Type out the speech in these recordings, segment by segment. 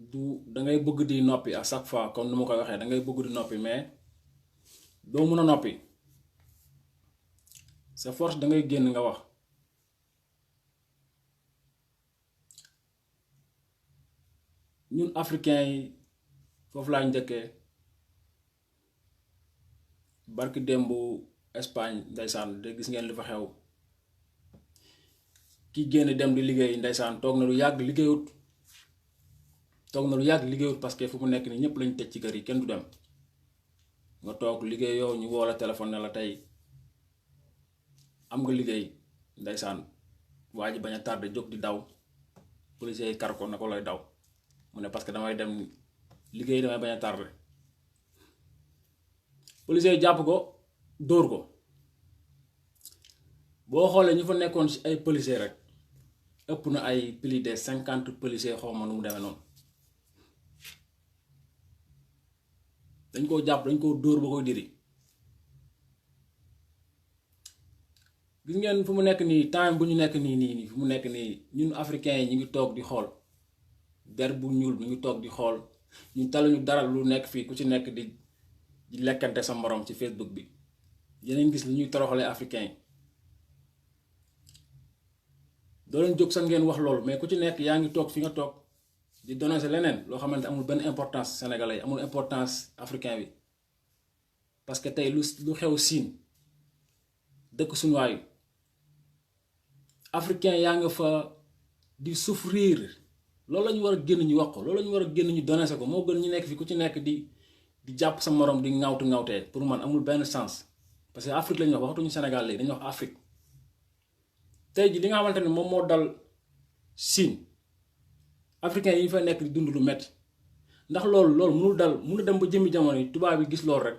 du da ngay bëgg di noppi à chaque fois comme nu ma koy waxee da ngay bëgg di noppi mais doo mun a noppi sa force da ngay génn nga wax. ñun africains yi foofu laa njëkkee barki démb Espagne ndeysaan de gis ngeen li fa xew ki génn dem di liggéey ndeysaan toog na lu yàgg liggéeyut parce que fu mu nekk nii ñëpp lañ tëj ci kër yi kenn du dem nga toog liggéeyoo ñu woo la téléphone ne la tey am nga liggéey ndeysaan waa ji bañ a tardé jóg di daw policier yi kar ko na ko lay daw mu ne parce que damay dem liggéey damay bañ a tardé policier yi jàpp ko dóor ko boo xoolee ñu fa nekkoon ci ay policier rek ëpp na ay plus de 50 policiers xaw ma nu mu demee noonu dañ koo jàpp dañ koo dóor ba koy diri gis ngeen fu mu nekk nii temps bu ñu nekk nii fu mu nekk nii ñun africains yi ñu ngi toog di xool der bu ñuul ñu ngi toog di xool ñu taluñu dara lu nekk fii ku ci nekk di lekkante sa morom ci Facebook bi yeneen gis li ñuy toroxalee africains yi doo leen jóg sax ngeen wax loolu mais ku ci nekk yaa ngi toog fi nga toog di donner leneen loo xamante amul benn importance sénégalais yi amul importance africain bi parce que tey lu xew siin dëkk suñu waayu africain yaa nga fa di souffrir loolu la ñu war a génn ñu wax ko loolu la ñu war a génn ñu donner ko moo gën ñu nekk fi ku ci nekk di jàpp sa morom di ŋawtee pour man amul benn sens parce que Afrique la ñuy wax waxatuñu Sénégal léegi dañuy wax Afrique tey ji li nga xamante ne moom moo dal Chine africain yi fa nekk di dund lu metti ndax loolu mënul dem ba jëmmi jamono yi tubaab bi gis loolu rek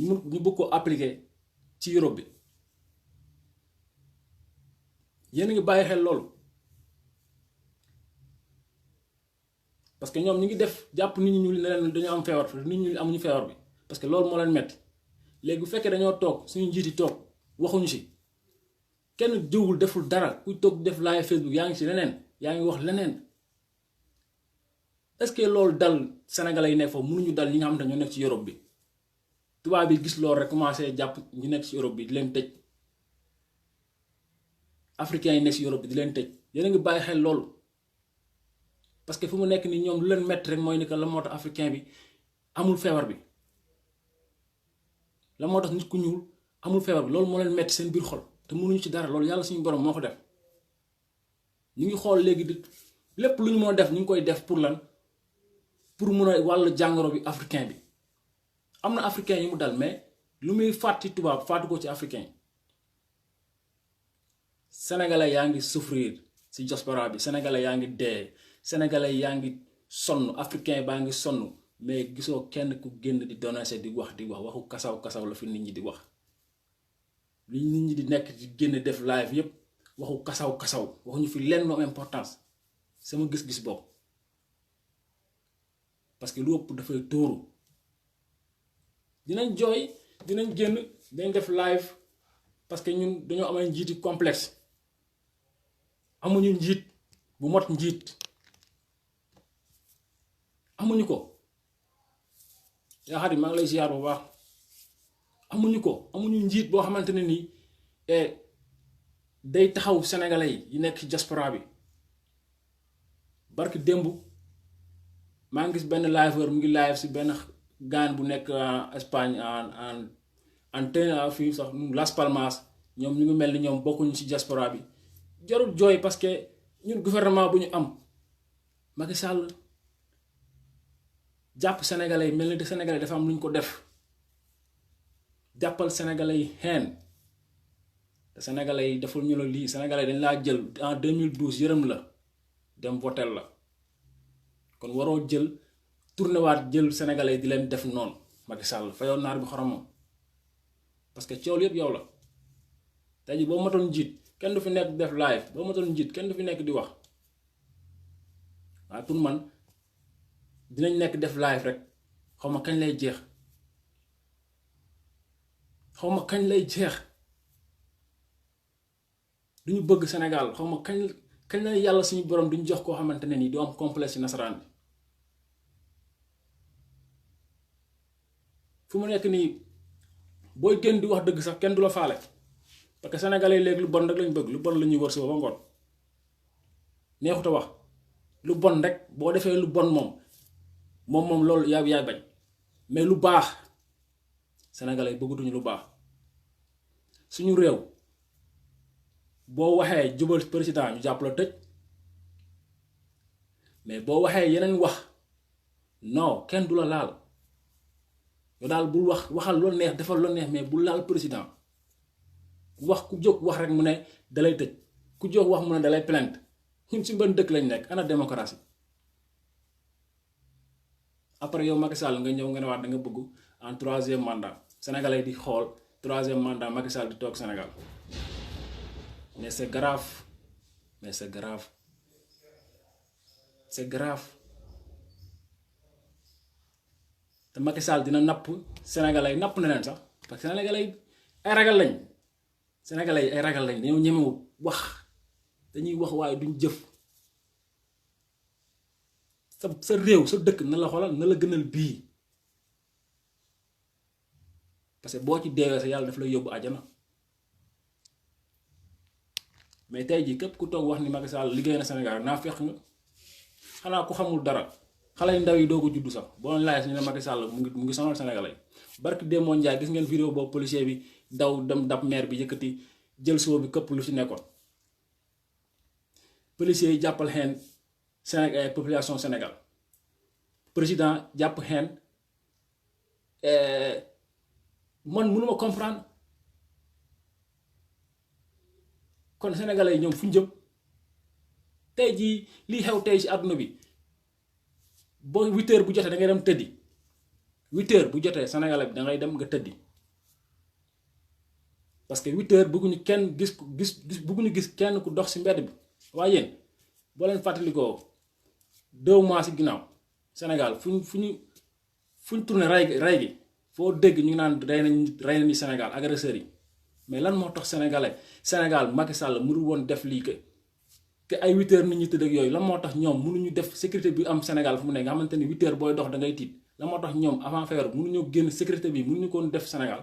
ñu bëgg ko appliquer ci Europe bi yéen a ngi bàyyi xel loolu parce que ñoom ñu ngi def jàpp nit ñi ñu ne leen dañoo am feebar nit ñi amuñu feebar bi parce que loolu moo leen metti léegi bu fekkee dañoo toog suñu njiit yi toog waxuñu si kenn jiwul deful dara kuy toog def live Facebook yaa ngi ci leneen yaa ngi wax leneen est-ce que loolu dal sénégalais yi nekk foofu mënuñu dal ñi nga xamante ne ñoo nekk ci Europe bi tubaab bi gis loolu rek commencé jàpp ñu nekk ci Europe bi di leen tëj africains yi nekk ci Europe bi di leen tëj yéen a ngi bàyyi xel loolu parce que fu mu nekk nii ñoom lu leen metti rek mooy ni que la moo tax africain bi amul feebar bi la moo tax nit ku ñuul amul feebar bi loolu moo leen metti seen biir xol te mënuñu ci dara loolu yàlla suñu borom moo ko def ñu ngi xool léegi di lépp lu ñu moo def ñu ngi koy def pour lan pour mun a wàllu jàngoro bi africain bi am na africain yi mu dal mais lu muy fàtti tubaab fàttu ko ci africain sénégalais yaa ngi souffrir ci diaspora bi sénégalais yaa ngi dee sénégalais yaa ngi sonn africain baa ngi sonn mais gisoo kenn ku génn di donner di wax waxu kasaw la fi nit ñi di wax li nit ñi di nekk di génn def live yépp waxu kasaw waxuñu fi lenn lu importance sama gis-gis boobu parce que lu ëpp dafay tóoru dinañ jooy dinañ génn dinañ def live parce que ñun dañoo am ay njiiti complexe amuñu njiit bu mot njiit amuñu ko yaa xam ne maa ngi lay ziar bu baax amuñu njiit boo xamante ne nii day taxaw sénégalais yi nekk ci diaspora bi barki démb maa ngi gis benn liveur mu ngi live si benn gaan bu nekk Espagne en fii sax Las Palmas ñoom ñu ngi mel ni ñoom bokkuñu ci diaspora bi jarul jooy parce que ñun gouvernement bu ñu am Macky Sall jàpp sénégalais yi mel ni de sénégalais dafa am lu ñu ko def jàppal sénégalais yi xeen te sénégalais yi deful ñu la lii sénégalais dañ laa jël en 2012 yërëm la dem votel la kon waroo jël tourné waat jël sénégalais yi di leen def noonu Macky Sall fayoon naar bi xoromam parce que coow yëpp yow la tey jii boo matoon njiit kenn du fi nekk def live boo matoon njiit kenn du fi nekk di wax waaye pour man dinañ nekk def live rek xaw ma kañ lay jeex duñu bëgg Sénégal xaw ma kañ la yàlla suñu borom duñu jox koo xamante ne nii du am complexe ci nasaraan bi fu mu nekk nii booy gën di wax dëgg sax kenn du la faale parce que sénégalais léegi lu bon rek lañ bëgg lu bon la ñuy wër suba ba ngoon neexut a wax lu bon rek boo defee lu bon moom loolu yaay bañ mais lu baax sénégalais bëggatuñu lu baax suñu réew boo waxee jubal président ñu jàpp la tëj mais boo waxee yeneen wax non kenn du la laal yow daal bul waxal loolu neex defal loolu neex mais bul laal président ku jóg wax rek mu ne dalay tëj ku jóg wax mu ne dalay plainte ñun si ban dëkk lañ nekk ana démocratie après yow Macky Sall nga ñëw nga ne waat da nga bëgg en 3e mandat sénégalais di xool 3e mandat Macky Sall di toog Sénégal mais c'est grave mais c'est grave c'est grave te Macky Sall dina napp sénégalais napp na leen sax parce que sénégalais ay ragal lañ sénégalais ay ragal lañ dañoo ñemewut wax dañuy wax waaye duñ jëf sa réew sa dëkk na la xoolal na la gënal bii parce que boo ci deewee sa yàlla daf lay yóbbu àjjana mais tey jii képp ku toog wax ni Macky Sall liggéey na Sénégal naa fekk nga xanaa ku xamul dara xale yu ndaw yi doo ko juddu sax boo leen laajee ñu ne Macky Sall mu ngi sonal Sénégalais barki Demba Ndiaye gis ngeen vidéo boobu policier bi daw dem dab maire bi yëkkati jël soo bi këpp lu ci nekkoon policier yi jàppal xeen Sénégal population Sénégal président jàpp xeen man mënuma comprendre kon sénégalais yi ñoom fu ñu jëm tey jii lii xew tey ci àdduna bi boo 8h bu jotee da ngay dem tëddi 8h bu jotee sénégalais bi da ngay dem nga tëddi parce que 8h bëgguñu kenn gis bëgguñu gis kenn ku dox ci mbedd bi waaye yéen boo leen fàttalikoo 2 mois ci ginnaaw Sénégal fu ñu tourné ray gi foo dégg ñu ngi naan rey nañu Sénégal agresseurs yi mais lan moo tax Sénégal Macky Sall mënu woon def lii que ay 8h nit ñi tëdd ak yooyu lan moo tax ñoom mënuñu def sécurité bi am Sénégal fu mu ne nga xamante ni 8h booy dox da ngay tiit lan moo tax ñoom avant feebar mënuñoo génn sécurité bi mënuñu ko def Sénégal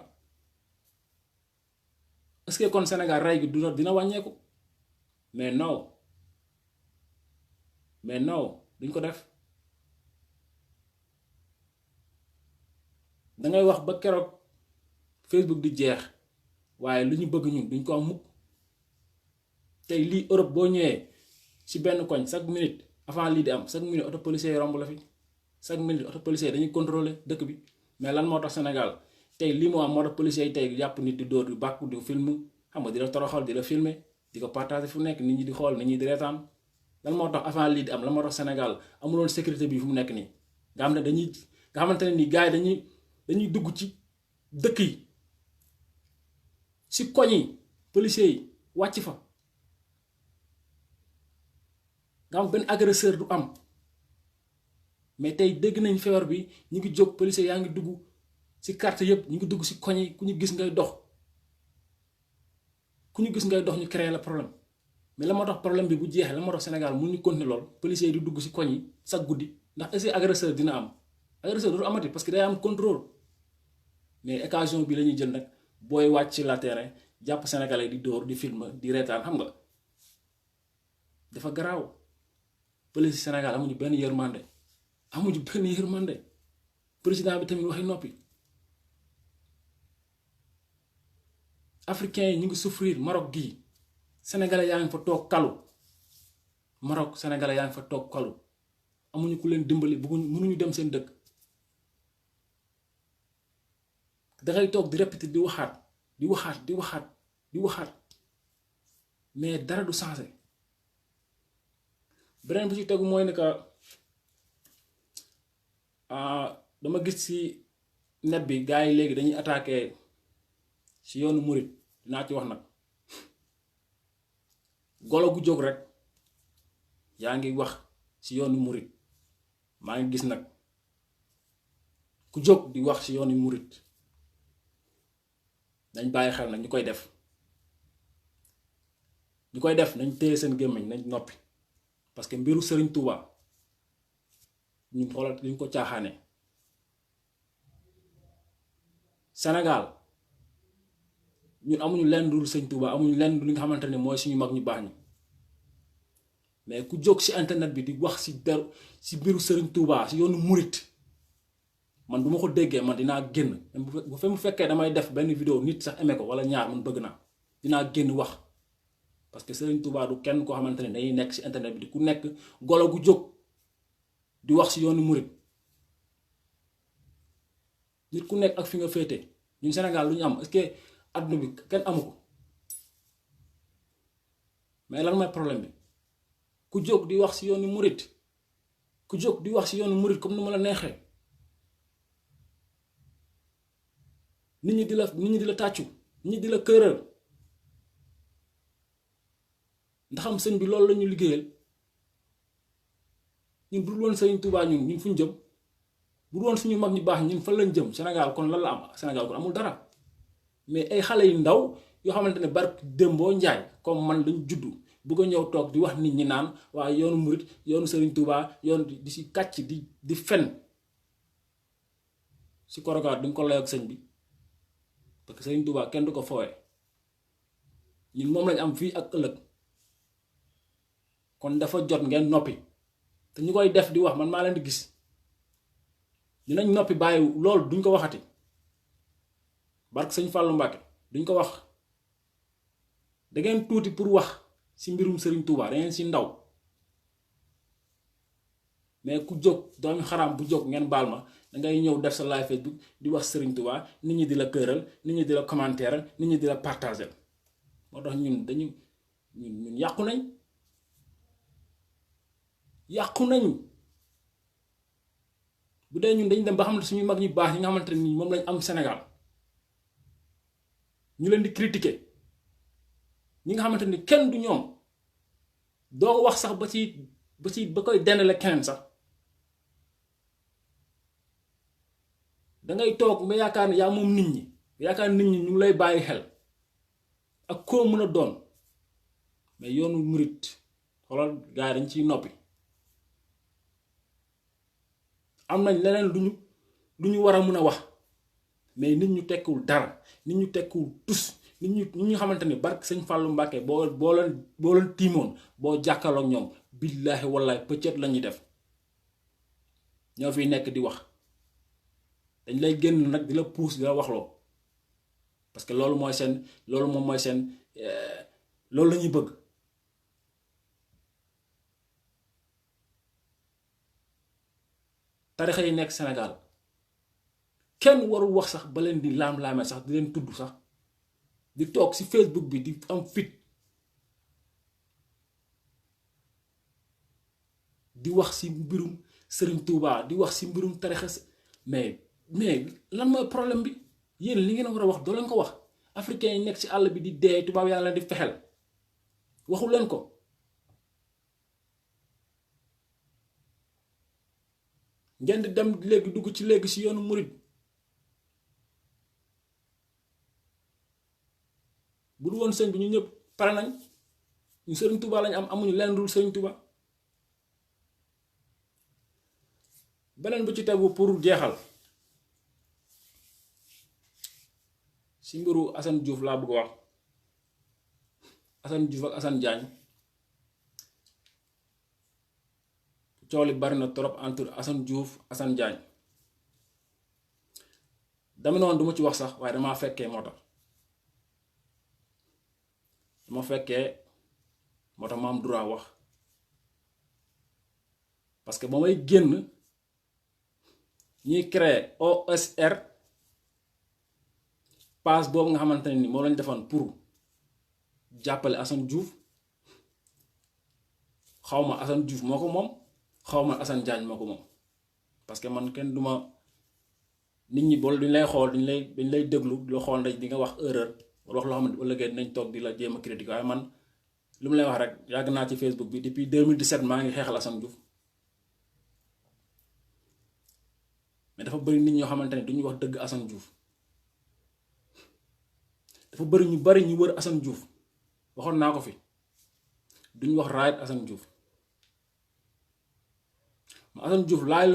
est-ce que kon Sénégal rey gi dina wàññeeku mais non duñ ko def dangay wax ba keroog Facebook di jeex waaye lu ñu bëgg ñun duñ ko am mukk tey lii Europe boo ñëwee ci benn koñ chaque minute avant lii di am chaque minute auto policier yi romb la fi chaque minute auto policier dañuy contrôler dëkk bi mais lan moo tax Sénégal tey lii moo am moo tax policier yi tey jàpp nit di dóor di bàkku di film xam nga di la toroxal di la filmer di ko partager fu nekk nit ñi di xool nit ñi di reetaan lan moo tax avant lii di am lan moo tax Sénégal amuloon sécurité bi fu mu nekk nii nga xam ne nga xamante ne nii gars yi dañuy dugg ci dëkk yi ci koñ yi policiers yi wàcc fa nga xam benn agresseur du am mais tey dégg nañ feebar bi ñu ngi jóg policiers yaa ngi dugg ci quartier yëpp ñu ngi dugg ci koñ yi ku ñu gis ngay dox ñu créer la problème mais la moo tax problème bi bu jeexee la moo tax Sénégal mun ñu continuer lool policiers yi di dugg ci koñ yi chaque guddi ndax est-ce que agresseur dina am agresseur dootu amati parce que day am contrôle mais occasion bi la ñuy jël nag booy wàcc ci la terrain jàpp sénégalais di dóor di film di reetaan xam nga dafa garaaw police Sénégal amuñu benn yërmande président bi tamit waxi noppi africains yi ñu ngi souffrir Maroc gii sénégalais yaa ngi fa toog kalu Maroc sénégalais yaa ngi fa toog kalu amuñu ku leen dimbali mënuñu dem seen dëkk dangay toog di répéter di waxaat mais dara du changé beneen bu ci tegu mooy ne que dama gis ci net bi gars yi léegi dañuy attaqué ci yoonu murit dinaa ci wax nag golo gu jóg rek yaa ngi wax ci yoonu murit maa ngi gis nag ku jóg di wax ci yoonu murit nañ bàyyi xel nag ñu koy def nañ téye seen gémmiñ nañ noppi parce que mbiru Serigne Touba ñu xoolal ñu ko caaxaane Sénégal ñun amuñu lenn dul sëñ Touba, amuñu lenn du li nga xamante ne mooy suñu mag ñu baax ñi. Mais ku jóg si internet bi di wax si der si biiru Serigne Touba si yoonu murit man du ma ko déggee man dinaa génn bu fekkee damay def benn vidéo nit sax aimé ko wala ñaar man bëgg naa dinaa génn wax. Parce que Serigne Touba du kenn koo xamante ne dañuy nekk si internet bi di ku nekk golo gu jóg di wax si yoonu murit. Nit ku nekk ak fi nga féete ñun Sénégal lu ñu am est-ce que adduna bi kenn amu ko mais lan mooy problème bi ku jóg di wax si yoonu murit ku jóg di wax si yoonu murit comme ni ma la neexee nit ñi di la tàccu nit ñi di la këral ndaxam sëñ bi loolu la ñu liggéeyal ñun bu dul woon Serigne Touba ñun fu ñu jëm. bu doon suñu mag ñu baax ñun fan lañ jëm Sénégal kon lan la am Sénégal kon amul dara mais ay xale yu ndaw yoo xamante ne barke Dembo Njaay comme man lañ juddu bëgg a ñëw toog di wax nit ñi naan waaye yoonu murit yoonu Serigne Touba yoon di si kàcc di fen si korogaat duñ ko lay ak sëñ bi parce que Serigne Touba kenn du ko foowe ñun moom lañ am fii ak ëllëg kon dafa jot ngeen noppi te ñu koy def di wax man maa leen di gis. dinañ noppi bàyyi loolu duñ ko waxati barke sëñ Fallou Mbacke duñ ko wax da ngeen tuuti pour wax si mbirum Serigne Touba da ngeen si ndaw mais ku jóg doomi xaraam bu jóg ngeen baal ma da ngay ñëw def sa live Facebook di wax Serigne Touba nit ñi di la këral nit ñi di la commentaire nit ñi di la partager moo tax ñun yàqu nañ. bu dee ñun dañu dem ba xam ne suñu mag ñu baax yi nga xamante ni moom lañ am Sénégal ñu leen di critiquer ñi nga xamante ni kenn du ñoom doo wax sax ba koy dendale keneen sax dangay toog nga yaakaar ne yaa moom nit ñi yaakaar nit ñi ñu ngi lay bàyyi xel ak koo mën a doon mais yoonu murit xoolal gars yi dañ ciy noppi. am nañ leneen lu ñu war a mën a wax mais nit ñu tekkiwul dara nit ñu tekkiwul tus nit ñu xamante ni barke sëñ Fallou Mbacke boo leen tiimoon boo jàkkaarloog ñoom billaahi wallaahi pëccët la ñuy def ñoo fiy nekk di wax dañ lay génn nag di la puus di la waxloo parce que loolu moom mooy seen loolu la ñuy bëgg. tarixa yi nekk Sénégal kenn warul wax sax ba leen di laam-laame sax di leen tudd sax di toog ci Facebook bi di am fit di wax ci mbirum Serigne Touba di wax ci mbirum tarixa mais lan mooy problème bi yéen li ngeen war a wax doo leen ko wax africain yi nekk ci àll bi di dee tubaab yaa leen di fexel waxu leen ko. ngeen di dem léegi dugg ci léegi ci yoonu murit bu dul woon sëñ bi ñu ñëpp pare nañ ñu Serigne Touba lañ am amuñu lenn dul Serigne Touba. beneen bu ci tegu pour jeexal ci mbiru Assane Diouf laa bëgg wax Assane Diouf ak Assane Diagne coow li bari na trop entre Assane Diouf Assane Diagne dama noonu duma ci wax sax waaye damaa fekkee moo tax ma am droit wax parce que ba may génn ñuy créer OSR page boobu nga xamante ne ni moo lañ defoon pour jàppale Assane Diouf xawma Assane Diouf moo ko moom xawma Assane Diagne moo ko moom parce que man kenn duma nit ñi bool duñ lay xool dañ lay déglu loo xool ndax di nga wax erreur wala wax loo xam ne ëllëgee dinañ toog di la jéem a critique waaye man lu mu lay wax rek yàgg naa ci Facebook bi depuis 2017 maa ngi xeexal Assane Diouf mais dafa bëri nit ñoo xamante ne duñu wax dëgg Assane Diouf dafa bëri ñu wër Assane Diouf waxoon naa ko fi duñu wax right Assane Diouf ma Assane Diouf laay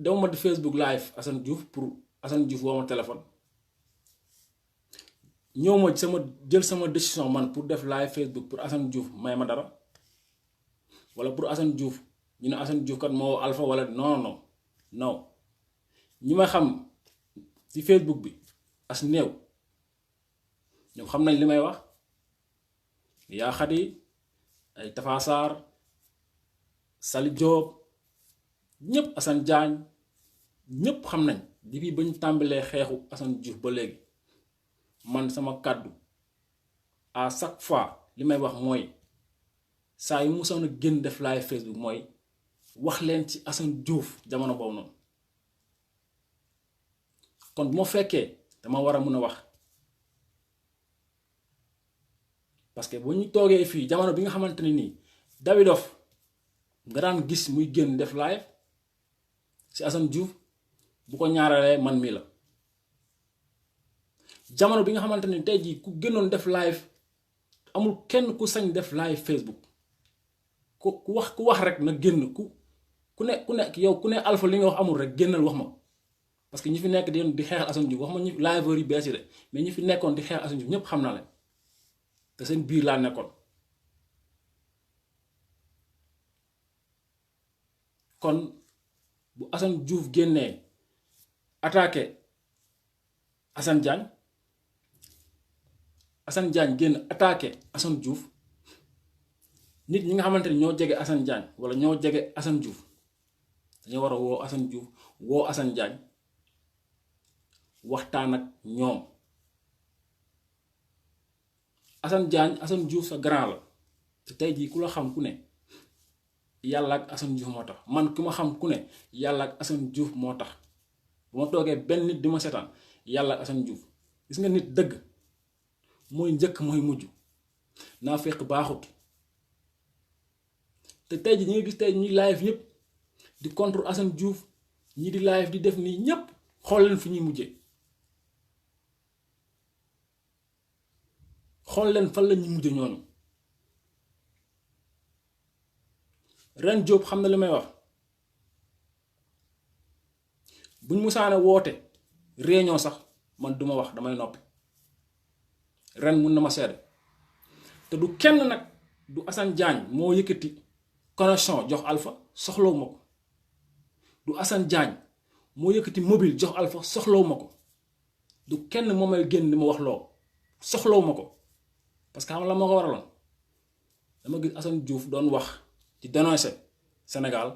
daw ma di Facebook live Assane Diouf pour Assane Diouf woo ma téléphone ñëw ma sama jël sama décision man pour def live Facebook pour Assane Diouf may ma dara wala pour Assane Diouf ñu ne Assane Diouf kat moo alpha wala non non non ñi ma xam ci Facebook bi as néew ñoom xam nañ li may wax yaa xadi ay Tafa Sarr Sali Diop ñëpp Assane Diagne ñëpp xam nañ depuis ba ñu tàmbalee xeexu Assane Diouf ba léegi man sama kàddu à chaque fois li may wax mooy saa yu musoon a génn def live Facebook mooy wax leen ci Assane Diouf jamono boobu noonu kon bu ma fekkee dama war a mun a wax parce que bu ñu toogee fii jamono bi nga xamante ne nii Davidoff nga daan gis muy génn def live ci Assane Diouf bu ko ñaaralee man mii la jamono bi nga xamante ne tey jii ku gënoon def live amul kenn ku sañ def live Facebook ku wax rek na génn ku nekk yow ku ne alpha li nga wax amul rek génnal wax ma parce que ñi fi nekk di xeexal Assane Diouf wax ma ñi liveur yi bees yi de mais ñi fi nekkoon di xeex Assane Diouf ñëpp xam naa leen te seen biir laa nekkoon kon bu Assane Diouf génnee attaqué Assane Diagne génn attaqué Assane Diouf nit ñi nga xamante ni ñoo jege Assane Diagne wala ñoo jege Assane Diouf dañoo war a woo Assane Diouf woo Assane Diagne waxtaan ak ñoom Assane Diouf sa grand la te tey jii ku la xam ku ne yàlla ak Assane Diouf moo tax man ku ma xam ku ne yàlla ak Assane Diouf moo tax bu ma toogee benn nit di ma seetaan yàlla ak Assane Diouf gis nga nit dëgg mooy njëkk mooy mujj naa fekk baaxut te tey ji ñi nga gis tey ñuy live ñëpp di contre Assane Diouf ñi di live di def nii ñëpp xool leen fi ñuy mujjee xool leen fan la ñuy mujje ñooñu ren Diop xam na li may wax buñ musaane woote réunion sax man duma wax damay noppi ren mun na ma seede te du kenn nag du Assane Diagne moo yëkkati connexion jox alpha soxlawu ma ko du Assane Diagne moo yëkkati mobile jox alpha soxlawu ma ko du kenn moo may génn di ma wax loo soxlawu ma ko parce que xam la moo ko waraloon dama gis Assane Diouf doon wax di dénoncer Sénégal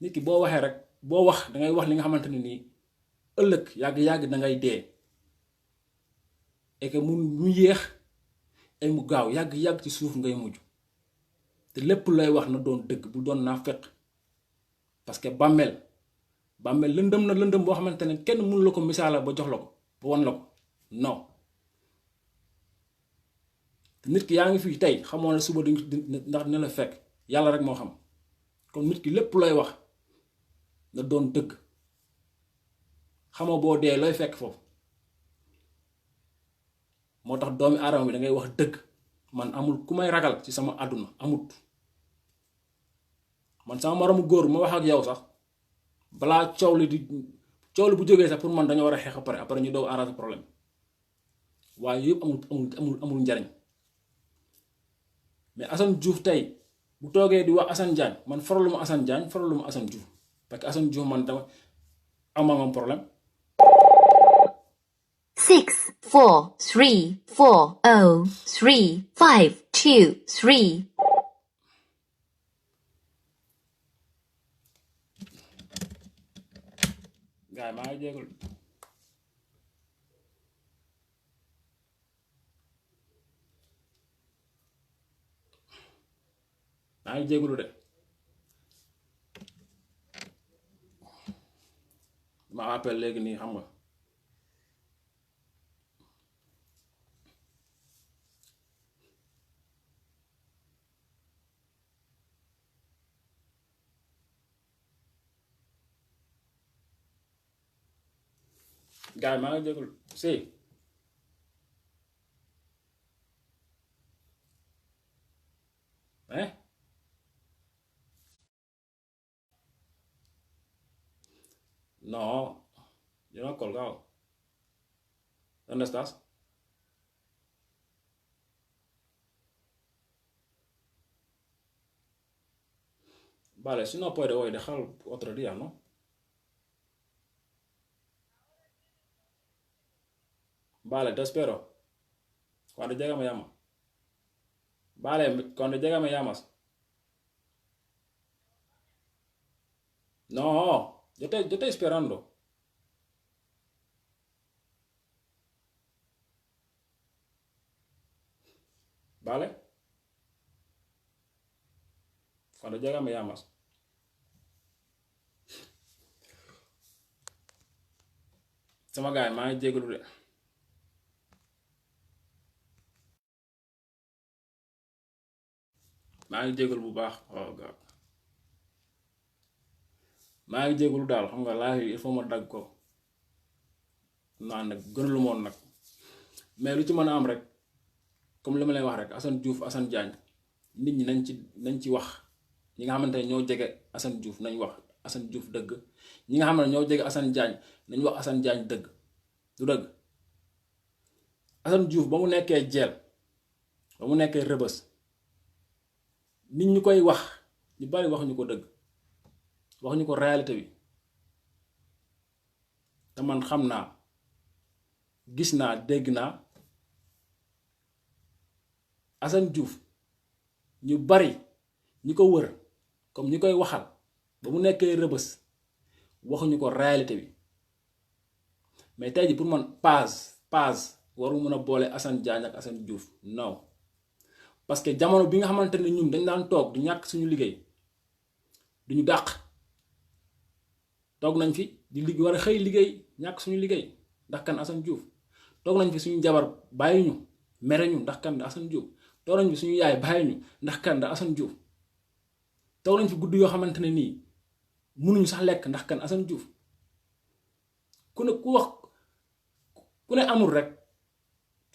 nit ki boo waxee rek boo wax dangay wax li nga xamante ne nii ëllëg yàgg-yàgg dangay dee et que mu yéex et mu gaaw yàgg-yàgg ci suuf ngay mujj te lépp lay wax na doon dëgg bu doon naa fekk parce que bàmmeel lëndëm na lëndëm boo xamante ne kenn mënu la ko misaala ba jox la ko ba won la ko non te nit ki yaa ngi fii tey xamoo ne suba ndax dina la fekk yàlla rek moo xam kon nit ki lépp lay wax na doon dëgg xamoo boo dee looy fekk foofu moo tax doomi aadama bi da ngay wax dëgg man amul ku may ragal ci sama àdduna amut man sama moromu góor ma wax ak yow sax balaa coow li bu jógee sax pour man dañoo war a xeex après ñu doog arranger problème waaye yëpp amul njariñ mais Assane Diouf tey bu toogee di wax Assane Diagne man faraluma Assane Diagne faraluma Assane Diouf parce que Assane Diouf man dama am problème. 6 4 3 4 0 3 5 2 3 gaay maa ngi jégalu de ma appel léegi nii xam nga gaay maa ngi jégalu si no, yo no he colgado. ¿Dónde estás? Vale, si no puede hoy, dejarlo otro día, ¿no? Vale, te espero. Cuando llegue me llama. Vale, cuando llegue me llamas. No, yo estoy esperando. ¿Vale? Cuando llegue me llamas. Sama gaay maa ngi jégalu de. maa ngi jégalu bu baax oh God. maa ngi jégalu daal xam nga laa il faut ma dagg ko naan nag gënalu moon nag mais lu ci mën a am rek comme li ma lay wax rek Assane Diouf Assane Diagne nit ñi nañ ci wax ñi nga xamante ne ñoo jege Assane Diouf nañ wax Assane Diouf dëgg ñi nga xam ne ñoo jege Assane Diagne nañ wax Assane Diagne dëgg du dëgg Assane Diouf ba mu nekkee jeel ba mu nekkee rëbës nit ñu koy wax ñu bari waxuñu ko dëgg waxuñu ko réalité bi te man xam naa gis naa dégg naa Assane Diouf ñu bari ñi ko wër comme ñi koy waxal ba mu nekkee rëbës waxuñu ko réalité bi mais tey ji pour man page waru mën a boole Assane Diagne ak Assane Diouf non parce que jamono bi nga xamante ne ñun dañ daan toog du ñàkk suñu liggéey duñu dàq toog nañ fi di liggéey war a xëy liggéey ñàkk suñu liggéey ndax kan Assane Diouf toog nañ fi suñu jabar bàyyi ñu mere ñu ndax kan Assane Diouf toog nañ fi suñu yaay bàyyi ñu ndax kan Assane Diouf toog nañ fi guddi yoo xamante ne nii mënuñu sax lekk ndax kan Assane Diouf ku ne amul rek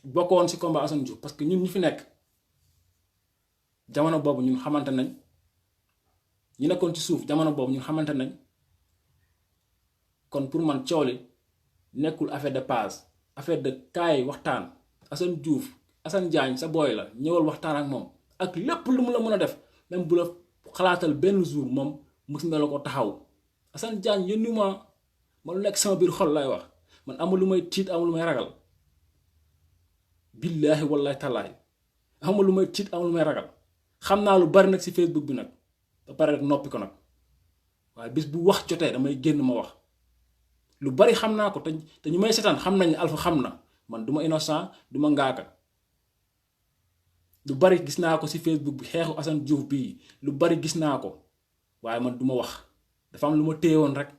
bokkoon ci combat Assane Diouf parce que ñun ñu fi nekk jamono boobu ñun xamante nañ ñi nekkoon ci suuf jamono boobu ñun xamante nañ kon pour man coow li nekkul affaire de page affaire de kaay waxtaan Assane Diouf Assane Diagne sa booy la ñëwal waxtaan ak moom ak lépp lu mu la mën a def même bu la xalaatal benn jour moom mës na la ko taxaw Assane Diagne yónni ma lu nekk sama biir xol lay wax man amul lu may tiit amul lu may ragal billaahi wallaahi tallaahi amul lu may tiit amul lu may ragal xam naa lu bari nag ci Facebook bi nag ba pare rek noppi ko nag waaye bis bu wax jotee damay génn ma wax lu bari xam naa ko te ñu may seetaan xam nañ ne Alpha xam na man du ma innocent du ma ngaaka lu bari gis naa ko ci Facebook bi xeexu Assane Diouf bii lu bari gis naa ko waaye man du ma wax dafa am lu ma téye woon rek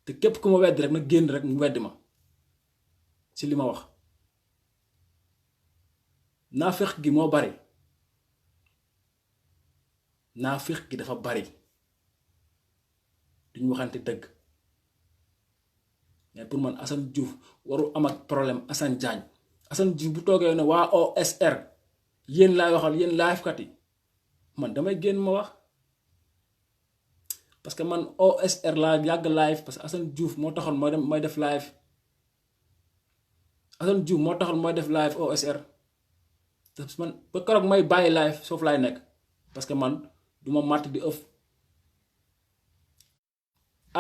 te képp ku ma weddi rek na génn rek mu weddi ma ci li ma wax naafeq gi moo bari naafeq gi dafa bari duñu waxante dëgg mais pour man Assane Diouf waru am ak problème Assane Diagne Assane Diouf bu toogee ne waa OSR yéen laay waxal yéen livekat yi man damay génn ma wax parce que man OSR laa yàgg live parce que Assane Diouf moo taxoon mooy def live Assane Diouf moo taxoon mooy def live OSR te man ba keroog may bàyyi live foofu laay nekk parce que man duma màtt di ëf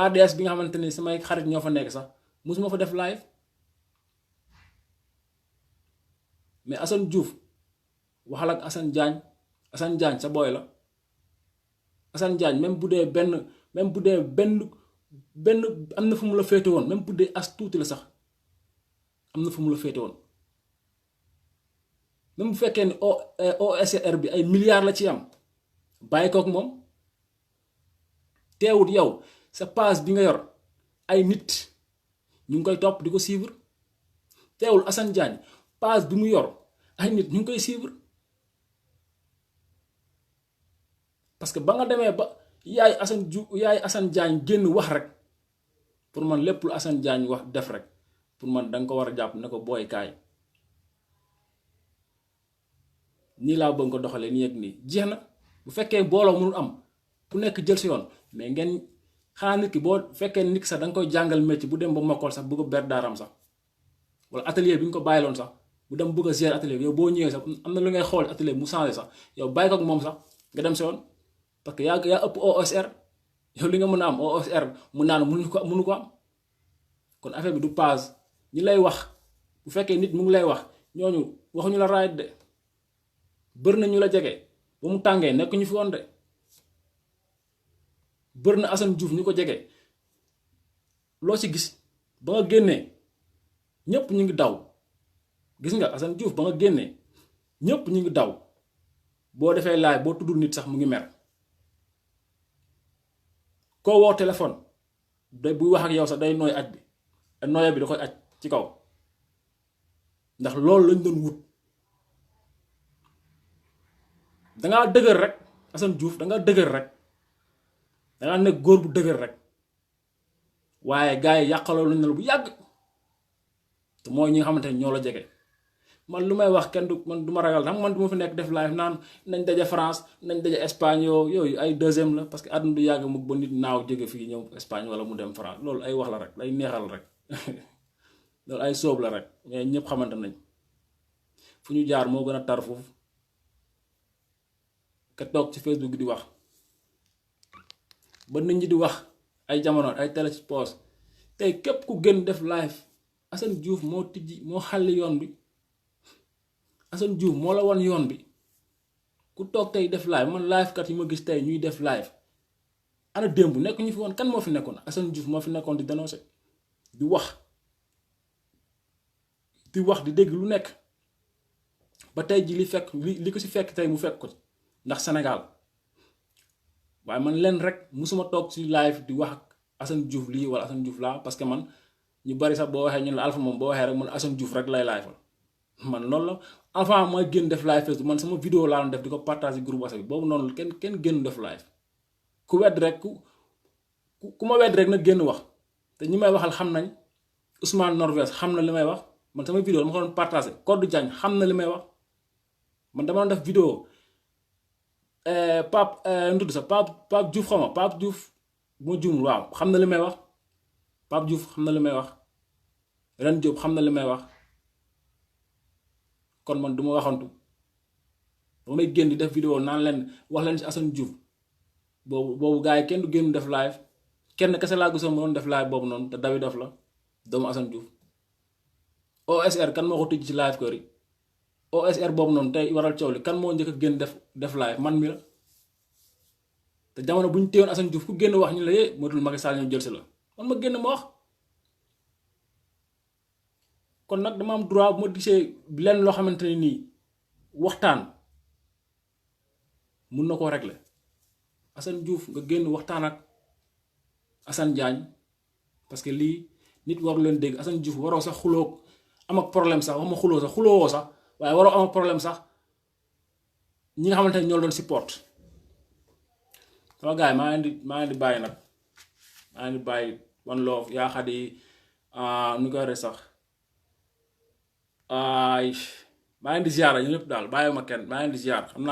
ADS bi nga xamante ni samay xarit ñoo fa nekk sax musuma fa def live mais Assane Diouf waxal ak Assane Diagne sa booy la Assane Diagne même bu dee benn am na fu mu la féete woon même bu dee as tuuti la sax am na fu mu la féete woon même bu fekkee ni OSR bi ay milliards la ci am bàyyi kook moom teewut yow sa page bi nga yor ay nit ñu ngi koy topp di ko suivre teewul Assane Diagne page bi mu yor ay nit ñu ngi koy suivre parce que ba nga demee ba yaay Assane Diagne génn wax rek pour man lépp lu Assane Diagne wax def rek pour man danga ko war a jàpp ne ko booy kaay nii laa bëgg ko doxalee nii ak nii jeex na bu fekkee booloo mënul am ku nekk jël si yoon mais ngeen xanaa nit ki boo fekkee nit ki sax danga koy jàngal métier bu dem ba mokkal sax bëgg a ber daaram sax wala atelier bi nga ko bàyyiloon sax bu dem bëgg a gérer atelier bi yow boo ñëwee sax am na lu ngay xool atelier mu changé sax yow bàyyi ko ak moom sax nga dem si yoon parce que yaa ëpp OSR yow li nga mën a am OSR mun naa ne mënu ko am kon affaire bi du page ñi lay wax bu fekkee nit mu ngi lay wax ñooñu waxuñu la raayit de bëri na ñu la jege ba mu tàngee nekk ñu fi woon de bëri na Assane Diouf ñu ko jege loo ci gis ba nga génnee ñëpp ñu ngi daw gis nga Assane Diouf ba nga génnee ñëpp ñu ngi daw boo defee laay boo tuddul nit sax mu ngi mer koo woo téléphone day buy wax ak yow sax day nooy aj bi nooya bi da koy aj ci kaw ndax loolu lañ doon wut dangaa dëgër rek Assane Diouf dangaa dëgër rek dangaa nekk góor bu dëgër rek waaye gars yi yàqaloo lañ la bu yàgg te mooy ñi nga xamante ne ñoo la jege man lu may wax kenn du man du ma ragal xam man du ma fi nekk def live naan nañ daje France nañ daje Espagne yooyu ay deuxième la parce que àdduna du yàgg mu ba nit naaw jóge fii ñëw Espagne wala mu dem France loolu ay wax la rek ay neexal rek loolu ay sóob la rek mais ñëpp xamante nañ fu ñu jaar moo gën a tar foofu ka toog ci Facebook di wax ba nit ñi di wax ay jamono ay télé ci poos tey képp ku gën def live Assane Diouf moo tijji moo xàlli yoon bi Assane Diouf moo la won yoon bi ku toog tey def live man live kat yi ma gis tey ñuy def live ana démb nekk ñu fi woon kan moo fi nekkoon Assane Diouf moo fi nekkoon di dénoncer di wax di dégg lu nekk ba tey ji li fekk li ko si fekk tey mu fekk ko ndax Sénégal waaye man leen rek musuma toog ci live di wax ak Assane Diouf lii wala Assane Diouf laa parce que man ñu bari sax boo waxee ñu la Alpha moom boo waxee rek man Assane Diouf rek lay live man loolu la avant mooy génn def live Facebook man sama vidéo laa doon def di ko partage groupe WhatsApp bi boobu noonu kenn génn def live ku wedd rek ku ma wedd rek nag génn wax te ñi may waxal xam nañ Ousmane Norvège xam na li may wax man sama vidéo dama ko doon partagé Codou Diagne xam na li may wax man dama doon def vidéo Pape sax Pape Diouf xaw ma Pape Diouf moo juumul waaw xam na li may wax Pape Diouf xam na li may wax Ren Diop xam na li may wax kon man du ma waxantu ba may génn di def vidéo naan leen wax leen ci Assane Diouf boobu gars yi kenn du génn def live kenn kese laa gisoon mu doon def live boobu noonu te David Dof la doomu Assane Diouf OSR kan moo ko tijji ci live kër yi OSR boobu noonu tey waral coow li kan moo njëkk a génn def live man mi la te jamono bu ñu téewoon Assane Diouf ku génn wax ñu la yee motul Macky Sall ñu jël si la man ma génn ma wax kon nag dama am droit bu ma gisee lenn loo xamante ne nii waxtaan mun na koo régler Assane Diouf nga génn waxtaan ak Assane Diagne parce que lii nit waru leen dégg Assane Diouf waroo sax xuloo am ak problème sax wax ma xuloo sax xuloowoo sax waaye waroo am ak problème sax ñi nga xamante ne ñoo doon support sama gars yi maa ngi di bàyyi nag maa ngi di bàyyi one love yaa xadi nu ko waxee sax ay maa ngi di ziar ñu lépp daal bàyyi ma kenn maa ngi di ziar xam naa